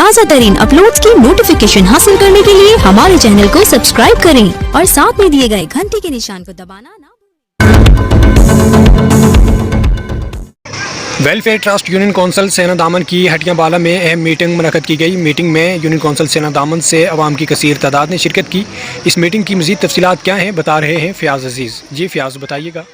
ताज़ा तरीन अपलोड्स की नोटिफिकेशन हासिल करने के लिए हमारे चैनल को सब्सक्राइब करें और साथ में दिए गए घंटी के निशान को दबाना ना वेलफेयर ट्रस्ट यूनियन कौंसिल सेना दामन की हटिया बाला में अहम मीटिंग मुनक़द की गई। मीटिंग में यूनियन कौंसिल सेना दामन से अवाम की कसीर तादाद ने शिरकत की। इस मीटिंग की मज़ीद तफसीलात क्या हैं बता रहे हैं फ़याज़ अज़ीज़। जी फ़याज़ बताइएगा।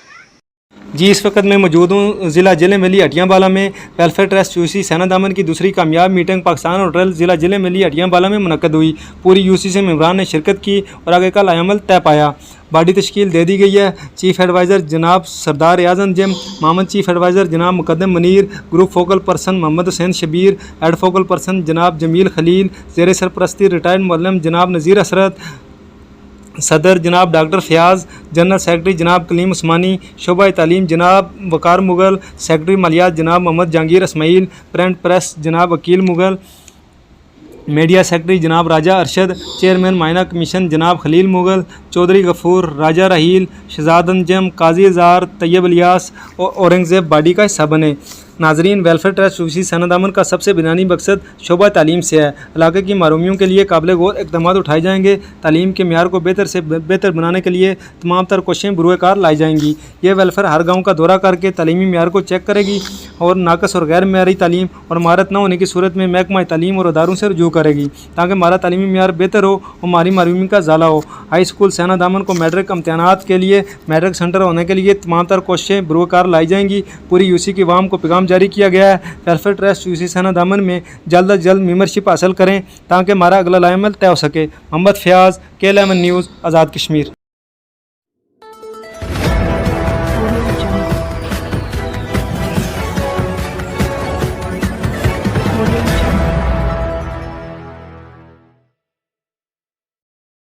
जी, इस वक्त मैं मौजूद हूँ ज़िला जिले मिली हटिया बाला में। वेलफेयर ट्रस्ट यूसी सेना दामन की दूसरी कामयाब मीटिंग पाकिस्तान और ट्रेल ज़िला जिले मिली हटिया बाला में मुनक़द हुई। पूरी यूसी से मेंबरान ने शिरकत की और आगे का लाएमल तय पाया। बॉडी तश्कील दे दी गई है। चीफ़ एडवाइज़र जनाब सरदार रियाज़ अंजम, मामद चीफ़ एडवाइज़र जनाब Muqaddam Munir, group focal person Mohammad Hussain Shabbir, add focal person जनाब जमील खलील, ज़ेर सरपरस्ती रिटायर्ड मुअल्लिम जनाब नज़ीर असरत, सदर जनाब डॉक्टर फ़याज़, जनरल सेक्रेटरी जनाब कलीम उस्मानी, शोबा तालीम जनाब वकार मुग़ल, सेक्रेटरी मालियात जनाब मोहम्मद जहांगीर इसमाइल, प्रिंट प्रेस जनाब वकील मुग़ल, मीडिया सेक्रेटरी जनाब राजा अरशद, चेयरमैन मायना कमीशन जनाब खलील मुग़ल, चौधरी गफूर, राजा राहील, शहजाद अंजम, काजी अज़ार, तैयब इलियास और औरंगज़ेब बॉडी का हिस्सा बने। नाजरीन, वेलफेयर ट्रस्ट यूसी सेना दामन का सबसे बुनियादी मकसद शोबा तालीम से है। इलाके की महरूमियों के लिए काबिल गौर इक़दाम उठाए जाएंगे। तालीम के म्यार को बेहतर से बेहतर बनाने के लिए तमाम तर कोशिशें बुरुएकार लाई जाएंगी। ये वेलफेयर हर गाँव का दौरा करके तालीमी म्यार को चेक करेगी और नाकस और गैर म्यारी तालीम और महारत न होने की सूरत में महकमा तालीम और अदारों से रुजू करेगी ताकि हमारा तालीमी म्यार बेहतर हो और हमारी महरूमी का ज़ाला हो। हाई स्कूल सेना दामन को मैट्रिक इम्तहानात के लिए मैट्रिक सेंटर होने के लिए तमाम तर कोशिशें बुरुएकार लाई जाएंगी। पूरी यूसी की अवाम को पैगाम जारी किया गया है। वेलफेयर ट्रस्ट यूसी सेना दामन में जल्द अज जल्द मेंबरशिप हासिल करें ताकि हमारा अगला लाएमल तय हो सके। Mohammad Fayaz, KLM news, Azad Kashmir.